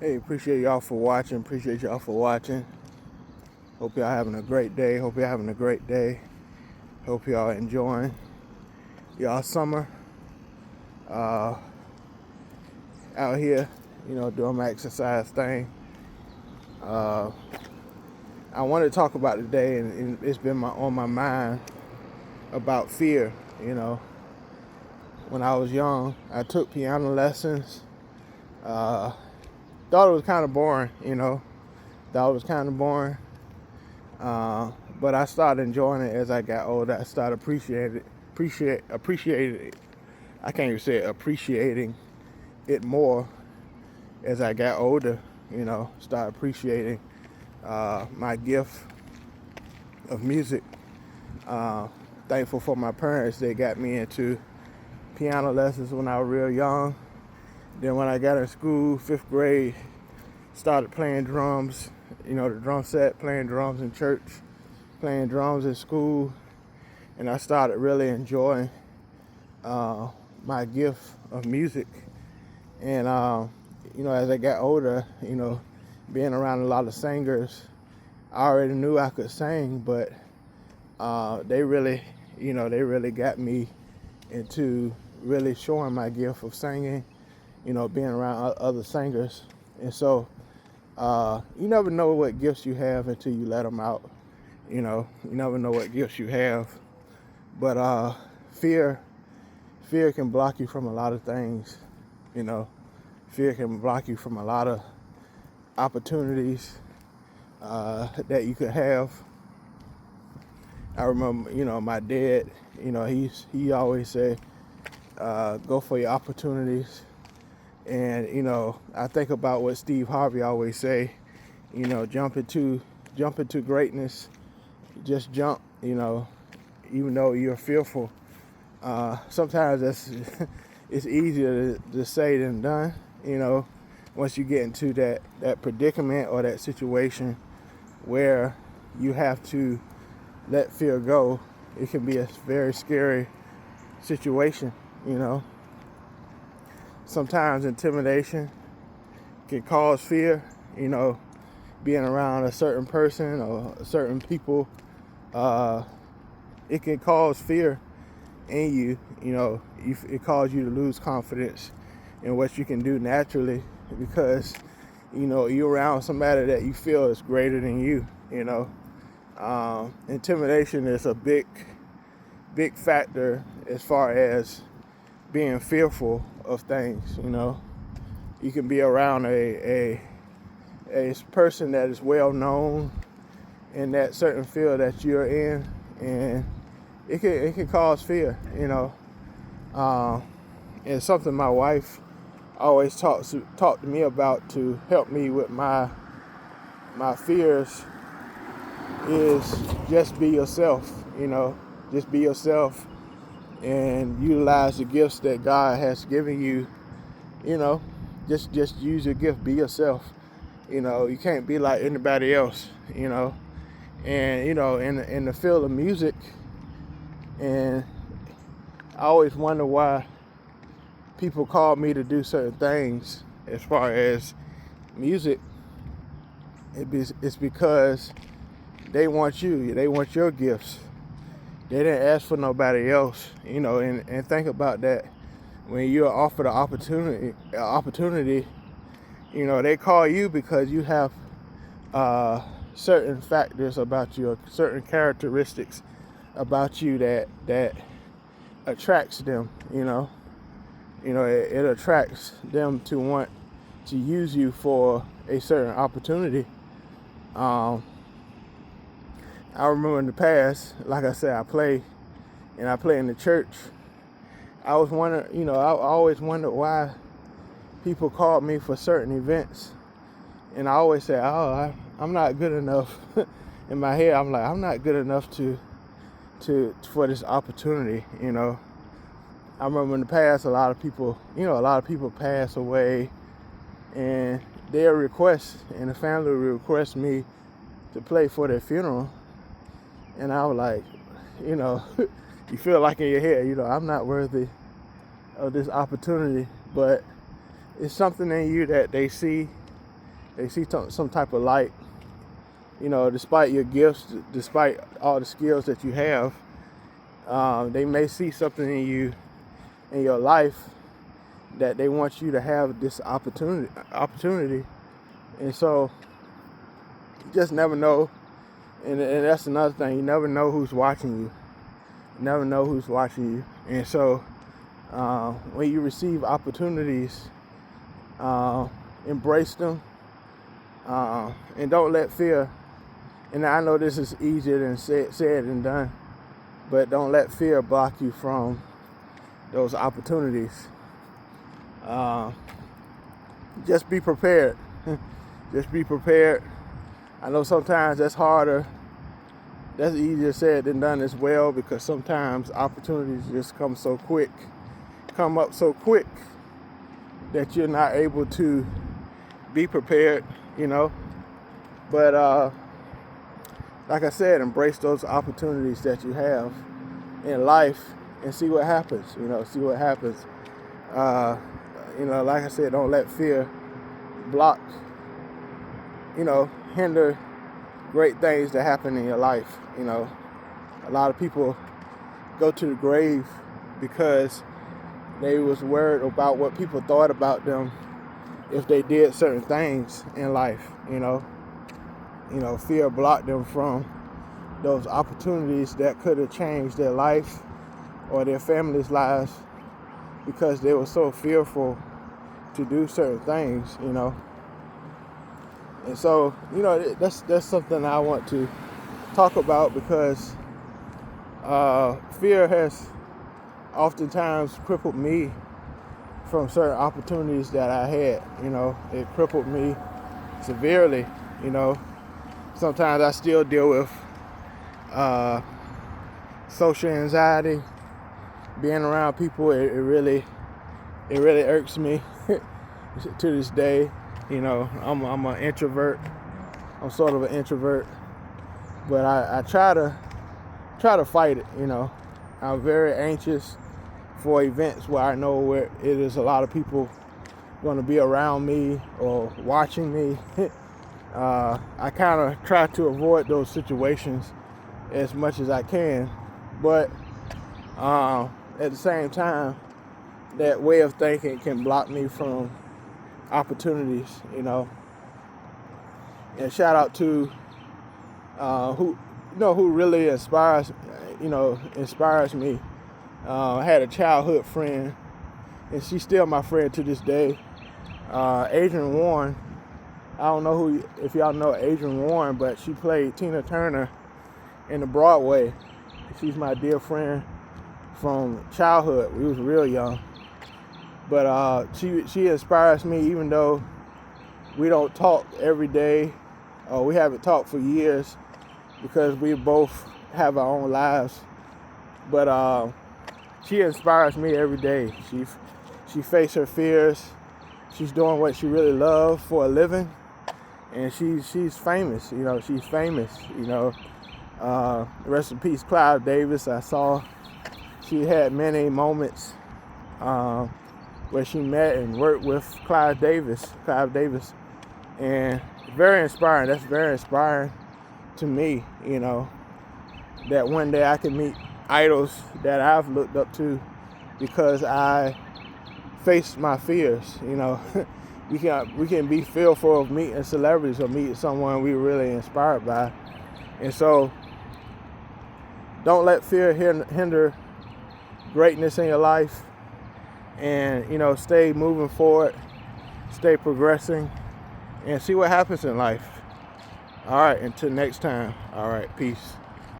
Hey, appreciate y'all for watching. Hope y'all having a great day. Hope y'all enjoying y'all summer uh, out here, doing my exercise thing. I want to talk about today, and it's been on my mind about fear. When I was young, I took piano lessons. Thought it was kind of boring, but I started enjoying it as I got older. I started appreciating it. I can't even say it, appreciating it more as I got older. Started appreciating my gift of music. Thankful for my parents. They got me into piano lessons when I was real young. Then when I got in school, 5th grade, started playing drums, the drum set, playing drums in church, playing drums in school, and I started really enjoying my gift of music. And, as I got older, being around a lot of singers, I already knew I could sing, but they really got me into really showing my gift of singing, being around other singers. And so you never know what gifts you have until you let them out. You never know what gifts you have. But fear can block you from a lot of things. Fear can block you from a lot of opportunities that you could have. I remember, my dad, he always said, go for your opportunities. And, I think about what Steve Harvey always say, jump into greatness. Just jump, even though you're fearful. Sometimes it's easier to say than done, once you get into that predicament or that situation where you have to let fear go. It can be a very scary situation, Sometimes intimidation can cause fear, being around a certain person or certain people. It can cause fear in you, it causes you to lose confidence in what you can do naturally because, you're around somebody that you feel is greater than you, Intimidation is a big factor as far as being fearful of things. You can be around a person that is well known in that certain field that you're in, and it can cause fear. And something my wife always talked to me about to help me with my fears is just be yourself. Just be yourself and utilize the gifts that God has given you. Just use your gift. Be yourself. You can't be like anybody else. And in the field of music, and I always wonder why people call me to do certain things as far as music. It's because they want you. They want your gifts. They didn't ask for nobody else, and think about that. When you're offered an opportunity, they call you because you have certain factors about you, or certain characteristics about you that attracts them. It attracts them to want to use you for a certain opportunity. I remember in the past, like I said, I play in the church. I was wondering, I always wondered why people called me for certain events. And I always say, I'm not good enough. In my head, I'm like, I'm not good enough for this opportunity, I remember in the past, a lot of people pass away, and their request, and the family would request me to play for their funeral. And I was like, you feel like in your head, I'm not worthy of this opportunity, but it's something in you that they see they see some type of light. You know, despite your gifts, despite all the skills that you have, they may see something in you, in your life, that they want you to have this opportunity. And so you just never know. And that's another thing. You never know who's watching you. You never know who's watching you. And so when you receive opportunities, embrace them, and don't let fear, and I know this is easier than said and done, but don't let fear block you from those opportunities. Just be prepared. Just be prepared. I know sometimes that's harder. That's easier said than done as well, because sometimes opportunities just come up so quick that you're not able to be prepared, you know. But like I said, embrace those opportunities that you have in life and see what happens, you know, see what happens. You know, like I said, don't let fear block, you know, hinder great things that happen in your life. You know, a lot of people go to the grave because they was worried about what people thought about them if they did certain things in life. You know, fear blocked them from those opportunities that could have changed their life or their family's lives, because they were so fearful to do certain things, you know. And so, you know, that's something I want to talk about, because fear has oftentimes crippled me from certain opportunities that I had. You know, it crippled me severely. You know, sometimes I still deal with social anxiety. Being around people, it really irks me to this day. You know, I'm an introvert. I'm sort of an introvert, but I try to fight it. You know, I'm very anxious for events where I know where it is a lot of people going to be around me or watching me. I kind of try to avoid those situations as much as I can, but at the same time, that way of thinking can block me from opportunities, you know. And shout out to who really inspires me. I had a childhood friend, and she's still my friend to this day, Adrian Warren. I don't know if y'all know Adrian Warren, but she played Tina Turner in the Broadway. She's my dear friend from childhood. We was real young. But she inspires me, even though we don't talk every day, or we haven't talked for years, because we both have our own lives. But she inspires me every day. She faced her fears. She's doing what she really loves for a living, and she's famous. You know, she's famous. You know, rest in peace, Clive Davis. I saw she had many moments where she met and worked with Clive Davis, and very inspiring. That's very inspiring to me, you know, that one day I can meet idols that I've looked up to because I faced my fears, you know. we can be fearful of meeting celebrities or meeting someone we really inspired by. And so don't let fear hinder greatness in your life. And, you know, stay moving forward, stay progressing, and see what happens in life. All right, until next time. All right, peace.